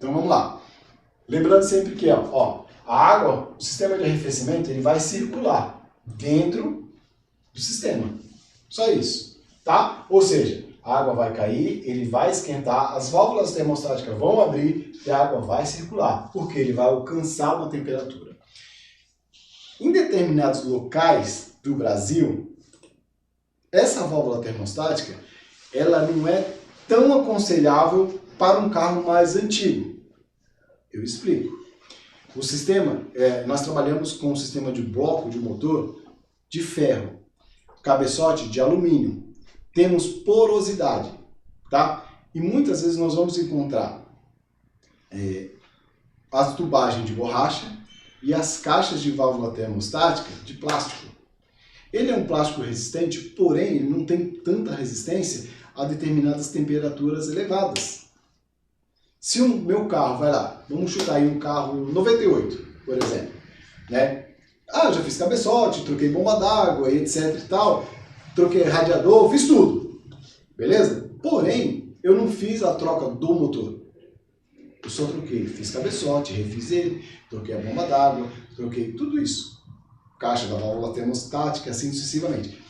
Então vamos lá. Lembrando sempre que ó, a água, o sistema de arrefecimento, ele vai circular dentro do sistema. Só isso, tá? Ou seja, a água vai cair, ele vai esquentar, as válvulas termostáticas vão abrir e a água vai circular, porque ele vai alcançar uma temperatura. Em determinados locais do Brasil, essa válvula termostática, ela não é tão aconselhável para um carro mais antigo. Eu explico. O sistema, nós trabalhamos com um sistema de bloco de motor de ferro, cabeçote de alumínio. Temos porosidade, tá? E muitas vezes nós vamos encontrar as tubagens de borracha e as caixas de válvula termostática de plástico. Ele é um plástico resistente, porém ele não tem tanta resistência a determinadas temperaturas elevadas. Se o meu carro, vai lá, vamos chutar aí um carro 98, por exemplo, né? Ah, já fiz cabeçote, troquei bomba d'água e etc e tal, troquei radiador, fiz tudo, beleza? Porém, eu não fiz a troca do motor. Eu só troquei, fiz cabeçote, refiz ele, troquei a bomba d'água, troquei tudo isso. Caixa da válvula termostática, assim sucessivamente.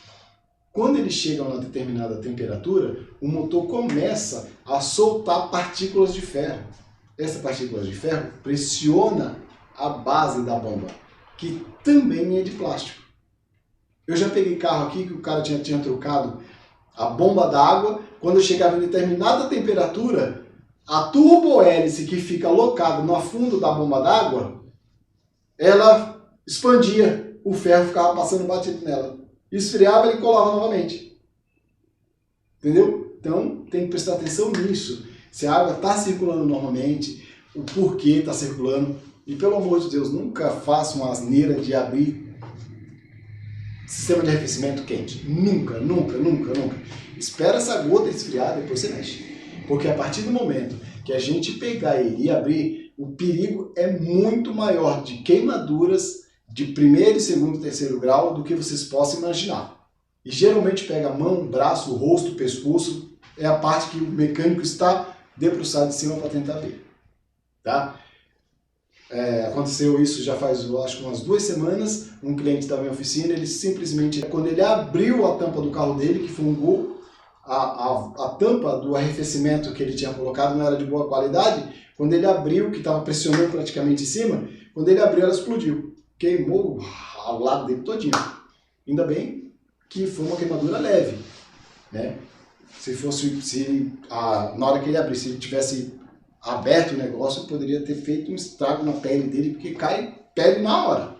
Quando ele chega a uma determinada temperatura, o motor começa a soltar partículas de ferro. Essa partícula de ferro pressiona a base da bomba, que também é de plástico. Eu já peguei carro aqui que o cara tinha trocado a bomba d'água, quando eu chegava em determinada temperatura, a turbohélice que fica alocada no fundo da bomba d'água, ela expandia, o ferro ficava passando batido nela. Esfriava e colava novamente. Entendeu? Então tem que prestar atenção nisso. Se a água está circulando normalmente, o porquê está circulando. E pelo amor de Deus, nunca faça uma asneira de abrir sistema de arrefecimento quente. Nunca, nunca, nunca, nunca. Espera essa gota esfriar, depois você mexe. Porque a partir do momento que a gente pegar ele e abrir, o perigo é muito maior de queimaduras de primeiro, segundo e terceiro grau do que vocês possam imaginar. E geralmente pega a mão, braço, rosto, pescoço, é a parte que o mecânico está debruçado em cima para tentar ver. Tá? Aconteceu isso já faz, acho que umas 2 semanas, um cliente estava em oficina, ele simplesmente, quando ele abriu a tampa do carro dele, que foi um Gol, a tampa do arrefecimento que ele tinha colocado não era de boa qualidade, quando ele abriu, que estava pressionando praticamente em cima, quando ele abriu ela explodiu, queimou ao lado dele todinho. Ainda bem que foi uma queimadura leve, né? Na hora que ele abriu, se ele tivesse aberto o negócio, poderia ter feito um estrago na pele dele, porque cai pele na hora,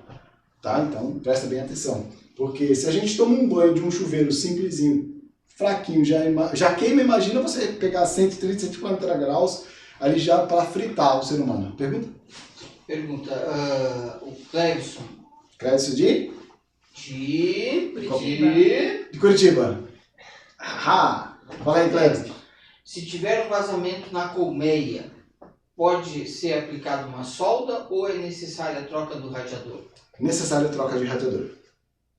tá? Então presta bem atenção, porque se a gente toma um banho de um chuveiro simplesinho, fraquinho, já queima, imagina você pegar 130, 140 graus ali já para fritar o ser humano. Pergunta? O Clevson. Clevson de Curitiba. De Curitiba. Ah, fala aí, Clevson. Se tiver um vazamento na colmeia, pode ser aplicada uma solda ou é necessária a troca do radiador? Necessária a troca de radiador.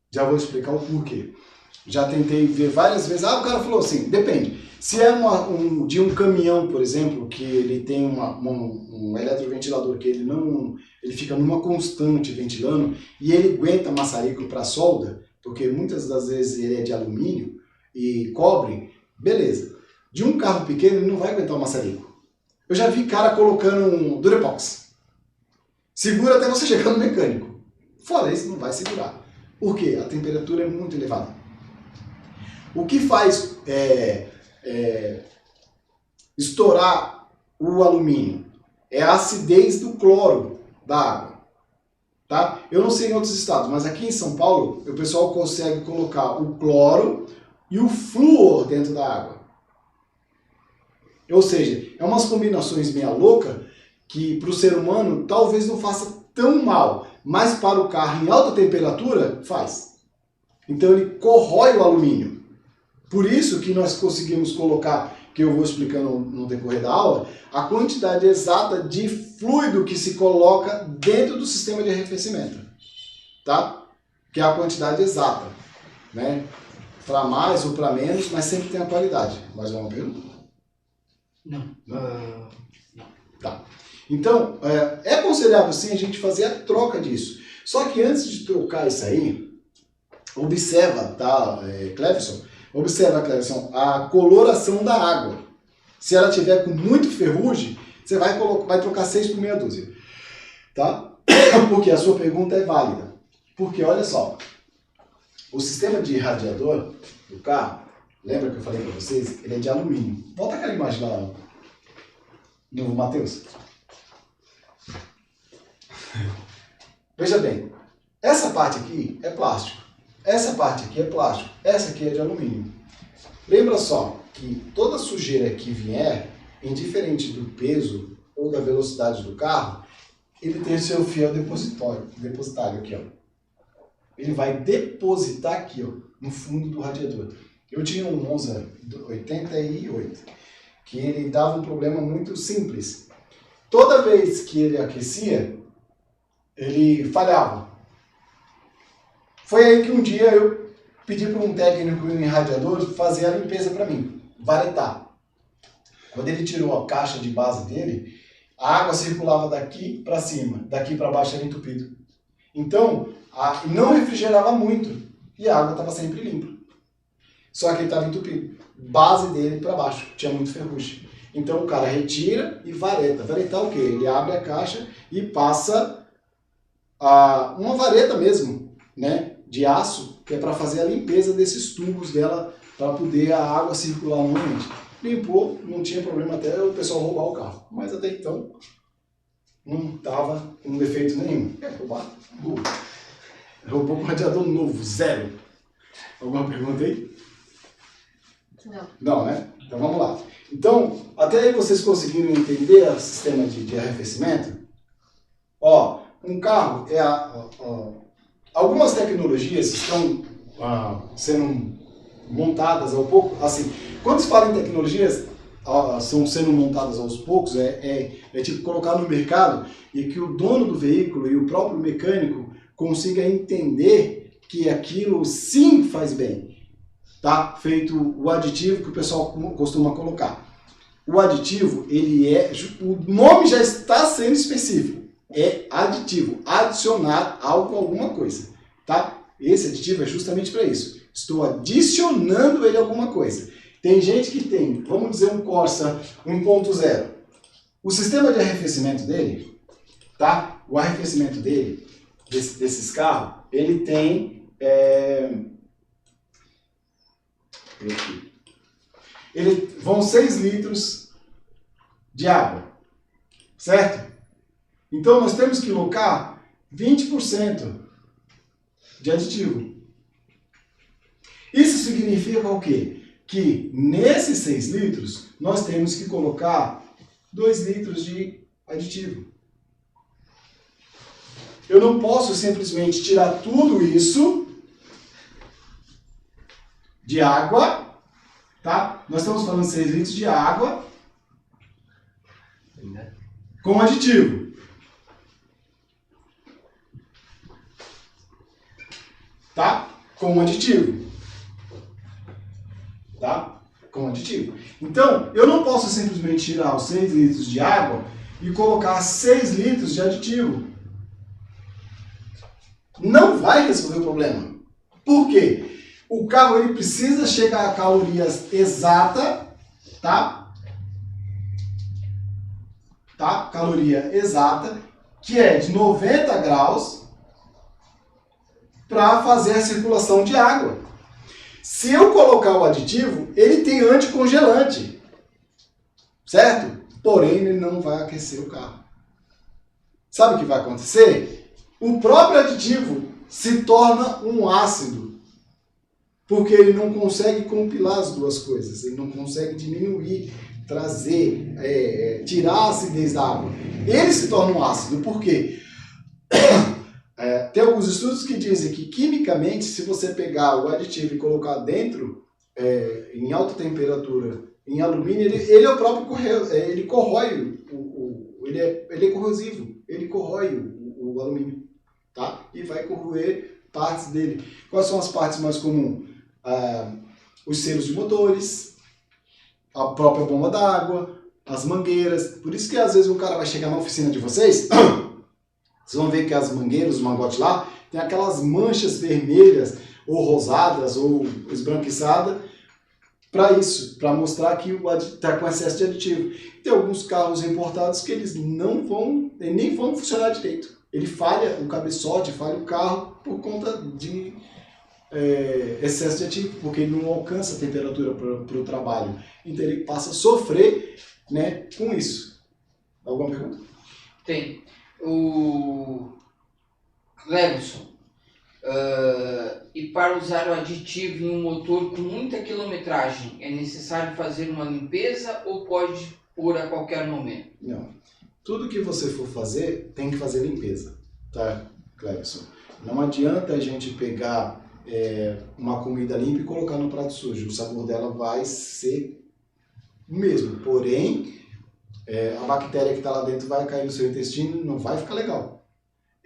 Já vou explicar o porquê. Já tentei ver várias vezes. O cara falou assim, depende. Se é de um caminhão, por exemplo, que ele tem um eletroventilador que ele fica numa constante ventilando e ele aguenta maçarico para solda, porque muitas das vezes ele é de alumínio e cobre, beleza. De um carro pequeno ele não vai aguentar o maçarico. Eu já vi cara colocando um Durepox. Segura até você chegar no mecânico. Fora isso, não vai segurar. Por quê? A temperatura é muito elevada. O que faz estourar o alumínio é a acidez do cloro da água. Tá? Eu não sei em outros estados, mas aqui em São Paulo o pessoal consegue colocar o cloro e o flúor dentro da água. Ou seja, é umas combinações meia louca que para o ser humano talvez não faça tão mal, mas para o carro em alta temperatura faz. Então ele corrói o alumínio. Por isso que nós conseguimos colocar, que eu vou explicando no decorrer da aula, a quantidade exata de fluido que se coloca dentro do sistema de arrefecimento. Tá? Que é a quantidade exata. Né? Para mais ou para menos, mas sempre tem a qualidade. Mais uma pergunta? Não. Tá. Então, é aconselhável sim a gente fazer a troca disso. Só que antes de trocar isso aí, observa, tá, Cleverson? Observa, Cleverson, a coloração da água. Se ela tiver com muito ferrugem, você vai trocar 6 por meia dúzia. Tá? Porque a sua pergunta é válida. Porque, olha só, o sistema de radiador do carro, lembra que eu falei para vocês? Ele é de alumínio. Volta aquela imagem lá, novo Matheus. Veja bem, essa parte aqui é plástico, essa parte aqui é plástico, essa aqui é de alumínio. Lembra só que toda sujeira que vier, indiferente do peso ou da velocidade do carro, ele tem o seu fiel depositário aqui, ó. Ele vai depositar aqui, ó, no fundo do radiador. Eu tinha um Monza 88, que ele dava um problema muito simples. Toda vez que ele aquecia, ele falhava. Foi aí que um dia eu pedi para um técnico em radiador fazer a limpeza para mim, varetar. Quando ele tirou a caixa de base dele, a água circulava daqui para cima, daqui para baixo era entupido. Então, não refrigerava muito e a água estava sempre limpa. Só que ele estava entupido. Base dele para baixo, tinha muito ferrugem. Então o cara retira e vareta. Varetar o quê? Ele abre a caixa e passa uma vareta mesmo, né, de aço, que é para fazer a limpeza desses tubos dela, para poder a água circular normalmente. Limpou, não tinha problema até o pessoal roubar o carro. Mas até então não estava com defeito nenhum. Roubar? Roubou com radiador novo, zero. Alguma pergunta aí? Não. Não, né? Então vamos lá. Então, até aí vocês conseguiram entender o sistema de arrefecimento? Ó, um carro algumas tecnologias estão sendo montadas ao pouco, assim, quando se fala em tecnologias, são sendo montadas aos poucos, é tipo colocar no mercado e que o dono do veículo e o próprio mecânico consiga entender que aquilo sim faz bem. Tá? Feito o aditivo que o pessoal costuma colocar. O aditivo, o nome já está sendo específico. É aditivo, adicionar algo a alguma coisa. Tá? Esse aditivo é justamente para isso. Estou adicionando ele a alguma coisa. Tem gente que tem, vamos dizer, um Corsa 1.0. O sistema de arrefecimento dele, tá? O arrefecimento dele, desses carros, ele tem... vão 6 litros de água, certo? Então nós temos que colocar 20% de aditivo. Isso significa o quê? Que nesses 6 litros nós temos que colocar 2 litros de aditivo. Eu não posso simplesmente tirar tudo isso de água, tá? Nós estamos falando 6 litros de água com aditivo. Tá? Com aditivo. Tá? Com aditivo. Então, eu não posso simplesmente tirar os 6 litros de água e colocar 6 litros de aditivo. Não vai resolver o problema. Por quê? O carro ele precisa chegar a calorias exata, tá? Tá? Caloria exata, que é de 90 graus, para fazer a circulação de água. Se eu colocar o aditivo, ele tem anticongelante, certo? Porém, ele não vai aquecer o carro. Sabe o que vai acontecer? O próprio aditivo se torna um ácido, porque ele não consegue compilar as duas coisas, ele não consegue diminuir, trazer, tirar a acidez da água. Ele se torna um ácido, por quê? Tem alguns estudos que dizem que quimicamente, se você pegar o aditivo e colocar dentro, em alta temperatura, em alumínio, ele é o próprio ele corrói, ele é corrosivo, ele corrói o alumínio, tá? E vai corroer partes dele. Quais são as partes mais comuns? Os selos de motores, a própria bomba d'água, as mangueiras. Por isso que às vezes o cara vai chegar na oficina de vocês, vocês vão ver que as mangueiras, os mangotes lá, tem aquelas manchas vermelhas, ou rosadas, ou esbranquiçadas, para isso, para mostrar que está com excesso de aditivo. Tem alguns carros importados que eles nem vão funcionar direito. Ele falha o cabeçote, falha o carro por conta de excesso de aditivo, porque ele não alcança a temperatura para o trabalho. Então ele passa a sofrer, né, com isso. Alguma pergunta? Tem. O Clebson. E para usar o aditivo em um motor com muita quilometragem, é necessário fazer uma limpeza ou pode pôr a qualquer momento? Não. Tudo que você for fazer, tem que fazer limpeza, tá, Clebson? Não adianta a gente pegar uma comida limpa e colocar no prato sujo. O sabor dela vai ser o mesmo, porém, a bactéria que está lá dentro vai cair no seu intestino e não vai ficar legal.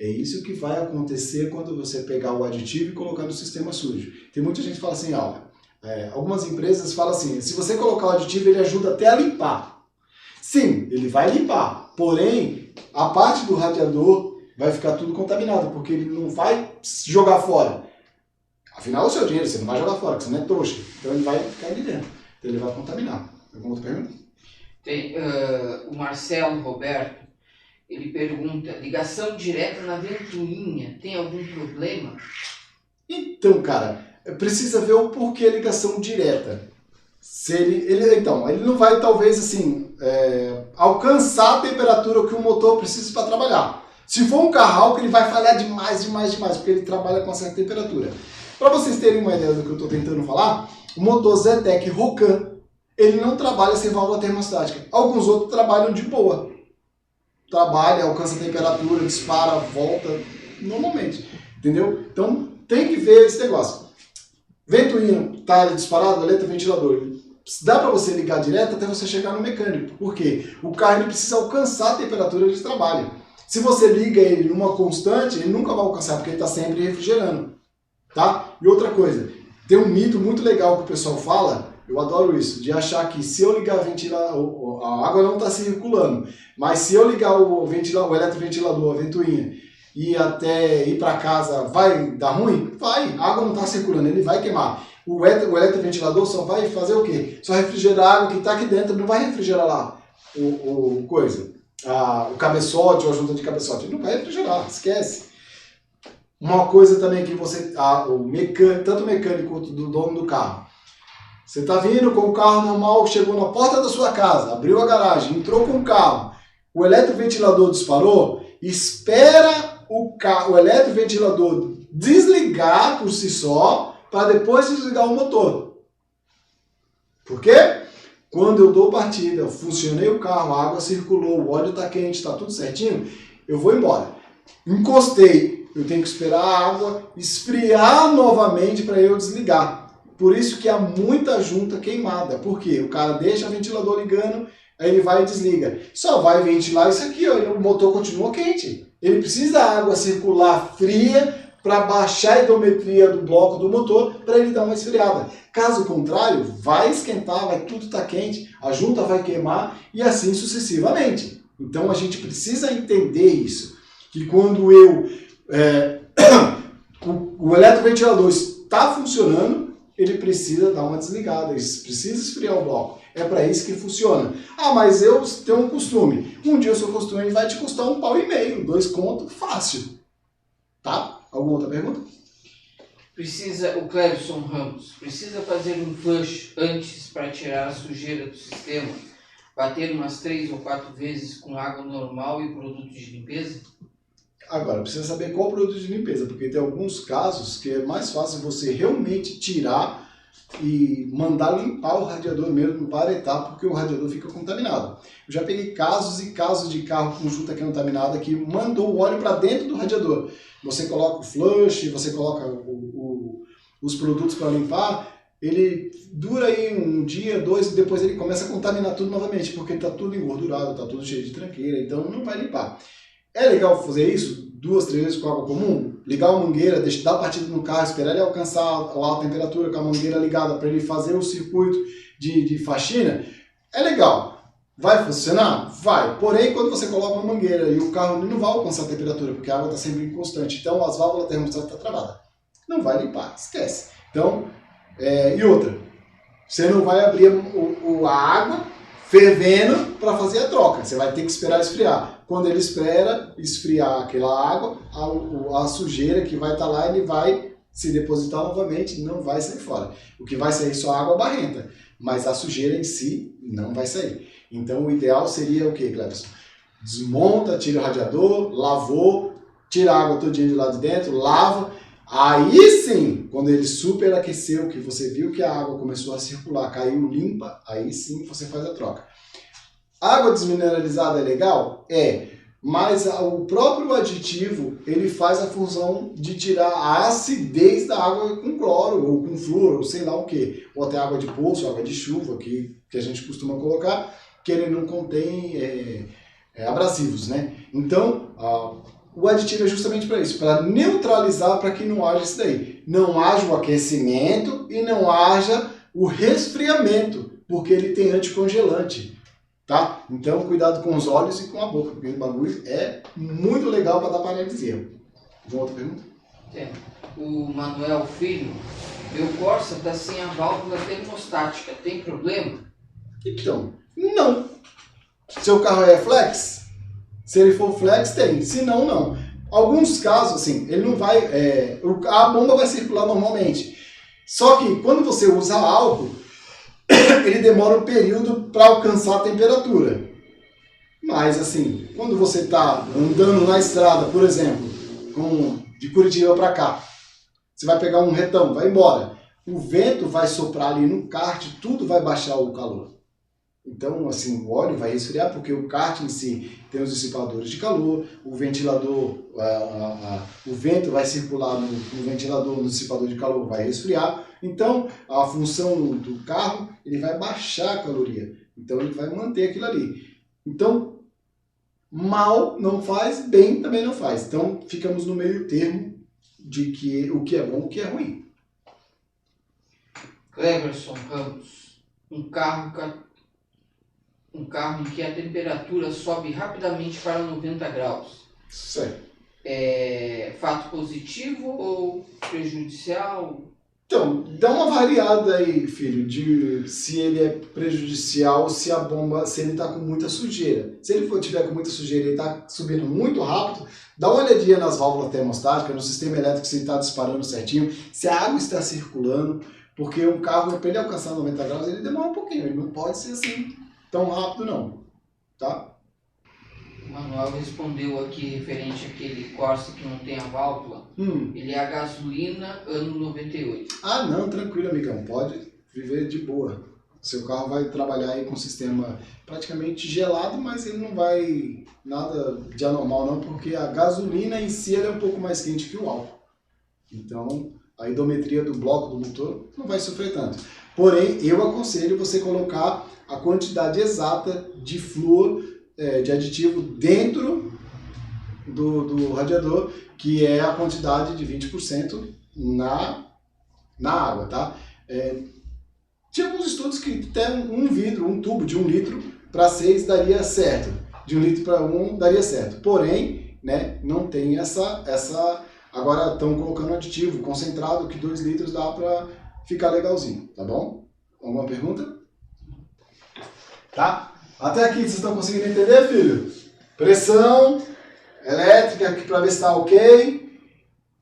É isso que vai acontecer quando você pegar o aditivo e colocar no sistema sujo. Tem muita gente que fala assim, algumas empresas falam assim, se você colocar o aditivo, ele ajuda até a limpar. Sim, ele vai limpar, porém, a parte do radiador vai ficar tudo contaminado, porque ele não vai jogar fora. Afinal, é o seu dinheiro, você não vai jogar fora, porque você não é trouxa. Então ele vai ficar ali dentro, então ele vai contaminar. Alguma outra pergunta? Tem o Marcelo Roberto. Ele pergunta, ligação direta na ventoinha, tem algum problema? Então, cara, precisa ver o porquê ligação direta. Se ele não vai, talvez, assim, alcançar a temperatura que o motor precisa para trabalhar. Se for um carro, ele vai falhar demais, porque ele trabalha com uma certa temperatura. Para vocês terem uma ideia do que eu estou tentando falar, o motor Zetec Rocan, ele não trabalha sem válvula termostática. Alguns outros trabalham de boa. Trabalha, alcança a temperatura, dispara, volta, normalmente, entendeu? Então, tem que ver esse negócio. Ventoinha, tá disparado, eletroventilador. Dá para você ligar direto até você chegar no mecânico. Por quê? O carro ele precisa alcançar a temperatura de trabalho. Se você liga ele numa constante, ele nunca vai alcançar, porque ele está sempre refrigerando. Tá? E outra coisa, tem um mito muito legal que o pessoal fala, eu adoro isso, de achar que se eu ligar a água não está circulando, mas se eu ligar o eletroventilador, a ventoinha, e até ir para casa vai dar ruim? Vai, a água não está circulando, ele vai queimar. O eletroventilador só vai fazer o quê? Só refrigerar a água que está aqui dentro, não vai refrigerar lá o cabeçote ou a junta de cabeçote, ele não vai refrigerar, esquece. Uma coisa também que você, tanto o mecânico quanto do dono do carro, você está vindo com o carro normal, chegou na porta da sua casa, abriu a garagem, entrou com o carro, o eletroventilador disparou, espera o eletroventilador desligar por si só, para depois desligar o motor. Por quê? Quando eu dou partida, funcionei o carro, a água circulou, o óleo está quente, está tudo certinho, eu vou embora. Encostei, eu tenho que esperar a água esfriar novamente para eu desligar. Por isso que há muita junta queimada. Por quê? O cara deixa o ventilador ligando, aí ele vai e desliga. Só vai ventilar isso aqui, o motor continua quente. Ele precisa da água circular fria para baixar a hidrometria do bloco do motor para ele dar uma esfriada. Caso contrário, vai esquentar, vai tudo estar quente, a junta vai queimar e assim sucessivamente. Então a gente precisa entender isso. Que quando o eletroventilador está funcionando, ele precisa dar uma desligada, ele precisa esfriar o bloco. É para isso que funciona. Ah, mas eu tenho um costume. Um dia o seu costume vai te custar R$1,50, 2 conto, fácil. Tá? Alguma outra pergunta? O Clebson Ramos, precisa fazer um flush antes para tirar a sujeira do sistema? Bater umas 3 ou 4 vezes com água normal e produto de limpeza? Agora, precisa saber qual produto de limpeza, porque tem alguns casos que é mais fácil você realmente tirar e mandar limpar o radiador mesmo, varetar, porque o radiador fica contaminado. Eu já peguei casos e casos de carro com junta contaminada que mandou o óleo para dentro do radiador. Você coloca o flush, você coloca os produtos para limpar, ele dura aí um dia, 2, e depois ele começa a contaminar tudo novamente, porque está tudo engordurado, está tudo cheio de tranqueira, então não vai limpar. É legal fazer isso 2, 3 vezes com água comum? Ligar a mangueira, dar a partida no carro, esperar ele alcançar lá a temperatura com a mangueira ligada para ele fazer o circuito de faxina? É legal. Vai funcionar? Vai. Porém, quando você coloca uma mangueira e o carro não vai alcançar a temperatura, porque a água está sempre inconstante. Então, as válvulas termostáticas estão travadas. Não vai limpar, esquece. Então, e outra, você não vai abrir a água fervendo para fazer a troca. Você vai ter que esperar esfriar. Quando ele espera esfriar aquela água, a sujeira que vai estar lá, ele vai se depositar novamente, não vai sair fora. O que vai sair só água barrenta, mas a sujeira em si não vai sair. Então o ideal seria o que, Cleberson? Desmonta, tira o radiador, lavou, tira a água todinha de lá de dentro, lava. Aí sim, quando ele superaqueceu, que você viu que a água começou a circular, caiu limpa, aí sim você faz a troca. Água desmineralizada é legal? É. Mas o próprio aditivo, ele faz a função de tirar a acidez da água com cloro, ou com flúor, ou sei lá o que. Ou até água de poço, água de chuva, que a gente costuma colocar, que ele não contém abrasivos, né? Então, o aditivo é justamente para isso, para neutralizar, para que não haja isso daí. Não haja o aquecimento e não haja o resfriamento, porque ele tem anticongelante. Tá? Então, cuidado com os olhos e com a boca, porque o bagulho é muito legal para dar paralisia. Uma outra pergunta? O Manuel Filho, meu Corsa está sem a válvula termostática, tem problema? Então, não. Seu carro é flex? Se ele for flex, tem. Se não, não. Alguns casos, assim, ele não vai... a bomba vai circular normalmente. Só que, quando você usa álcool, ele demora um período para alcançar a temperatura. Mas, assim, quando você está andando na estrada, por exemplo, de Curitiba para cá, você vai pegar um retão, vai embora. O vento vai soprar ali no kart, tudo vai baixar o calor. Então, assim, o óleo vai resfriar, porque o kart em si tem os dissipadores de calor, o ventilador, o vento vai circular no ventilador, no dissipador de calor, vai resfriar. Então, a função do carro, ele vai baixar a caloria. Então, ele vai manter aquilo ali. Então, mal não faz, bem também não faz. Então, ficamos no meio termo de que o que é bom e o que é ruim. Cleberson Ramos, um carro em que a temperatura sobe rapidamente para 90 graus. Certo. É fato positivo ou prejudicial? Então, dá uma variada aí, filho, de se ele é prejudicial, se a bomba, se ele está com muita sujeira. Se ele tiver com muita sujeira e está subindo muito rápido, dá uma olhadinha nas válvulas termostáticas, no sistema elétrico, se ele está disparando certinho, se a água está circulando, porque um carro, para ele alcançar 90 graus, ele demora um pouquinho, ele não pode ser assim tão rápido não, tá? O Manuel respondeu aqui referente àquele Corsa que não tem a válvula. Ele é a gasolina ano 98. Ah, não, tranquilo, amigão. Pode viver de boa. Seu carro vai trabalhar aí com um sistema praticamente gelado, mas ele não vai nada de anormal não, porque a gasolina em si é um pouco mais quente que o álcool. Então, a idometria do bloco do motor não vai sofrer tanto. Porém, eu aconselho você colocar a quantidade exata de flúor, de aditivo dentro do radiador, que é a quantidade de 20% na água, tá? Tinha alguns estudos que até um tubo de 1 litro para 6 daria certo, de 1 litro para 1 daria certo, porém, né, não tem essa... Agora estão colocando aditivo concentrado, que 2 litros dá para ficar legalzinho, tá bom? Alguma pergunta? Tá? Até aqui vocês estão conseguindo entender, filho? Pressão elétrica aqui para ver se está ok.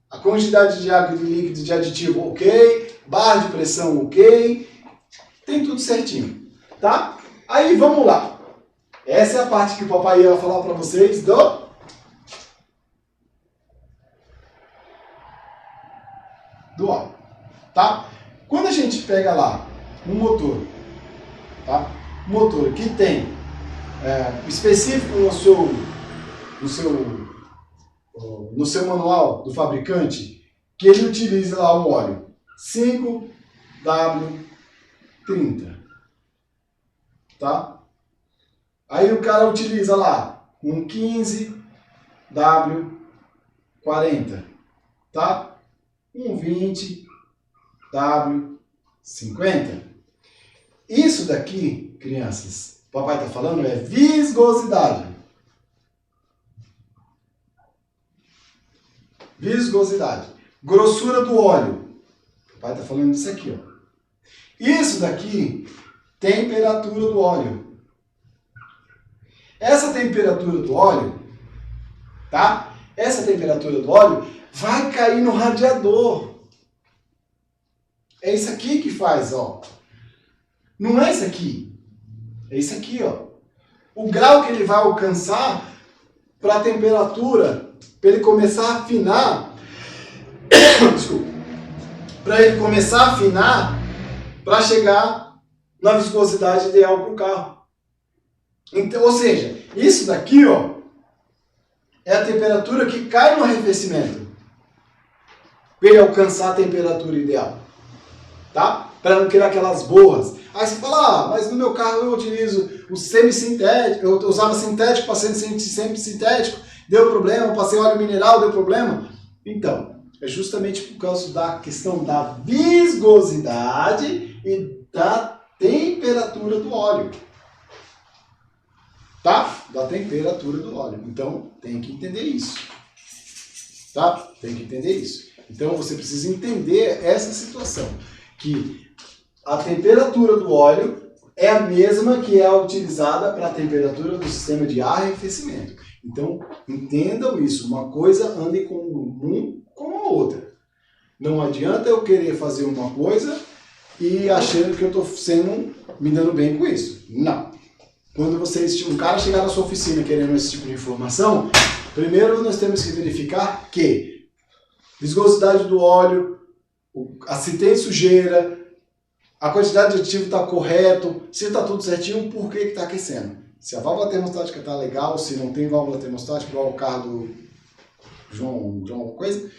A quantidade de água e de líquido de aditivo ok. Barra de pressão ok. Tem tudo certinho, tá? Aí vamos lá. Essa é a parte que o papai ia falar para vocês do óleo, tá? Quando a gente pega lá um motor, tá? Um motor que tem específico no seu manual do fabricante, que ele utiliza lá um óleo 5W30, tá? Aí o cara utiliza lá um 15W40, tá? Um 20W50. Isso daqui, crianças, o papai está falando é viscosidade. Viscosidade. Grossura do óleo. O papai está falando disso aqui, ó. Isso daqui, temperatura do óleo. Essa temperatura do óleo, tá? Essa temperatura do óleo vai cair no radiador. É isso aqui que faz, ó. Não é isso aqui. É isso aqui, ó. O grau que ele vai alcançar para a temperatura, para ele começar a afinar. Desculpa. Para ele começar a afinar, para chegar na viscosidade ideal para o carro. Então, ou seja, isso daqui, ó, é a temperatura que cai no arrefecimento. Para ele alcançar a temperatura ideal. Tá? Para não criar aquelas borras. Aí você fala, ah, mas no meu carro eu utilizo o semi-sintético, eu usava sintético, passei sempre sintético, deu problema, passei óleo mineral, deu problema. Então, é justamente por causa da questão da viscosidade e da temperatura do óleo. Tá? Da temperatura do óleo. Então, tem que entender isso. Tá? Tem que entender isso. Então, você precisa entender essa situação. Que a temperatura do óleo é a mesma que é utilizada para a temperatura do sistema de arrefecimento. Então, entendam isso. Uma coisa ande com um com a outra. Não adianta eu querer fazer uma coisa e achando que eu estou me dando bem com isso. Não. Quando um cara chegar na sua oficina querendo esse tipo de informação, primeiro nós temos que verificar que viscosidade do óleo, se tem sujeira, a quantidade de aditivo está correto, se está tudo certinho, por que está aquecendo? Se a válvula termostática está legal, se não tem válvula termostática, igual o carro do João coisa,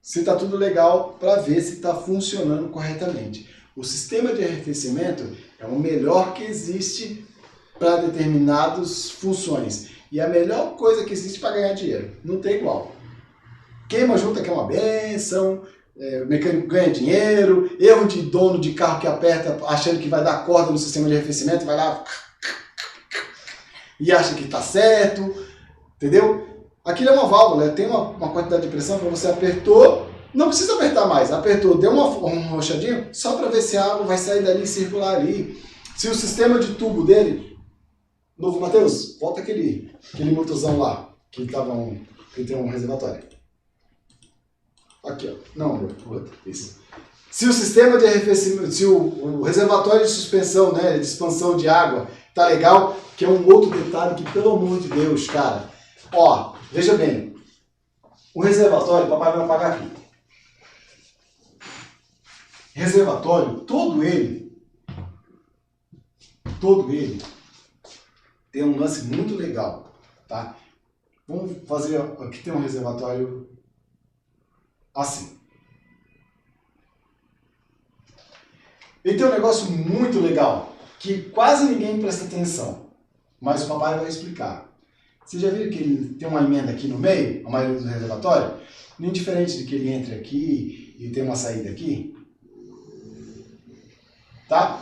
se está tudo legal para ver se está funcionando corretamente. O sistema de arrefecimento é o melhor que existe para determinadas funções. E a melhor coisa que existe para ganhar dinheiro. Não tem igual. Queima junta que é uma benção, o mecânico ganha dinheiro, erro de dono de carro que aperta achando que vai dar corda no sistema de arrefecimento, vai lá e acha que está certo, entendeu? Aquilo é uma válvula, tem uma quantidade de pressão que você apertou, não precisa apertar mais, apertou, deu um rochadinho, só para ver se a água vai sair dali e circular ali. Se o sistema de tubo dele, novo Matheus, volta aquele motorzão lá, que tem um reservatório. Aqui, ó. Não, outro. Isso. Se o sistema de arrefecimento, se o reservatório de suspensão, né, de expansão de água, tá legal, que é um outro detalhe que, pelo amor de Deus, cara. Ó, veja bem. O reservatório, o papai vai apagar aqui. Reservatório, todo ele tem um lance muito legal, tá? Vamos fazer, aqui tem um reservatório assim. Ele tem um negócio muito legal, que quase ninguém presta atenção, mas o papai vai explicar. Vocês já viram que ele tem uma emenda aqui no meio, a maioria do reservatório? Nem diferente de que ele entre aqui e tem uma saída aqui. Tá?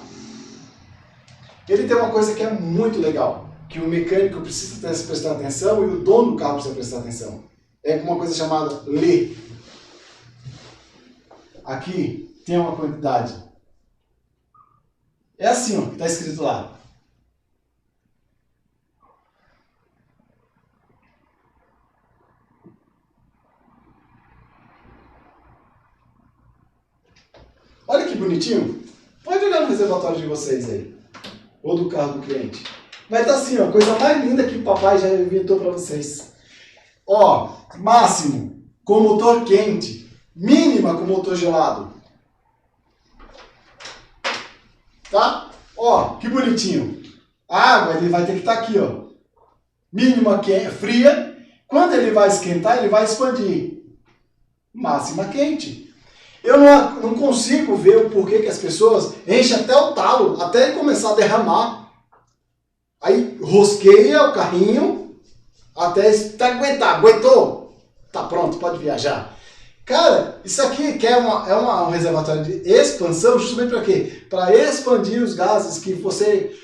Ele tem uma coisa que é muito legal, que o mecânico precisa prestar atenção e o dono do carro precisa prestar atenção. É uma coisa chamada lê. Aqui tem uma quantidade. É assim, ó, que está escrito lá. Olha que bonitinho. Pode olhar no reservatório de vocês aí. Ou do carro do cliente. Vai estar assim, ó, coisa mais linda que o papai já inventou para vocês. Ó, máximo com motor quente. Mínima com motor gelado. Tá? Ó, que bonitinho. A água, ele vai ter que estar aqui, ó. Mínima fria. Quando ele vai esquentar, ele vai expandir. Máxima quente. Eu não consigo ver o porquê que as pessoas enchem até o talo, até ele começar a derramar. Aí rosqueia o carrinho até aguentar. Aguentou? Tá pronto, pode viajar. Cara, isso aqui que é um reservatório de expansão, justamente para quê? Para expandir os gases que você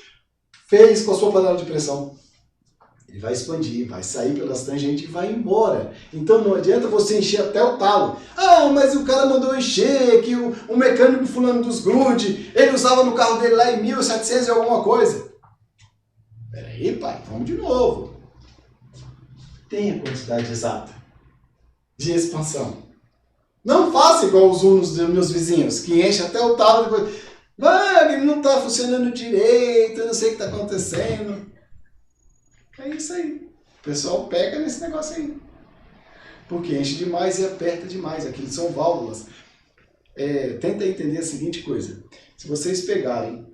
fez com a sua panela de pressão. Ele vai expandir, vai sair pelas tangentes e vai embora. Então não adianta você encher até o talo. Ah, mas o cara mandou encher, que o mecânico fulano dos grude, ele usava no carro dele lá em 1700 e alguma coisa. Peraí, pai, vamos de novo. Tem a quantidade exata de expansão. Não faça igual os unos dos meus vizinhos, que enchem até o talo e depois... Ah, ele não está funcionando direito, eu não sei o que está acontecendo. É isso aí. O pessoal pega nesse negócio aí. Porque enche demais e aperta demais. Aquilo são válvulas. Tenta entender a seguinte coisa. Se vocês pegarem...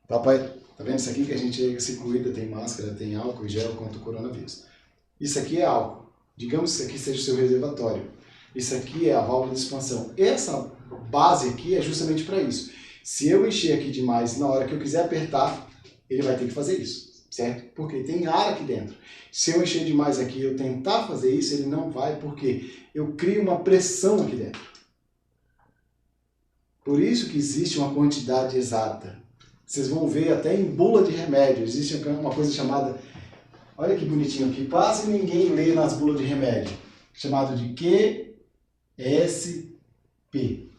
Papai, tá vendo isso aqui que a gente se cuida, tem máscara, tem álcool e gel contra o coronavírus. Isso aqui é álcool. Digamos que isso aqui seja o seu reservatório. Isso aqui é a válvula de expansão. Essa base aqui é justamente para isso. Se eu encher aqui demais, na hora que eu quiser apertar, ele vai ter que fazer isso, certo? Porque tem ar aqui dentro. Se eu encher demais aqui e eu tentar fazer isso, ele não vai, porque eu crio uma pressão aqui dentro. Por isso que existe uma quantidade exata. Vocês vão ver até em bula de remédio. Existe uma coisa chamada... Olha que bonitinho aqui. Quase ninguém lê nas bulas de remédio. Chamado de QSP.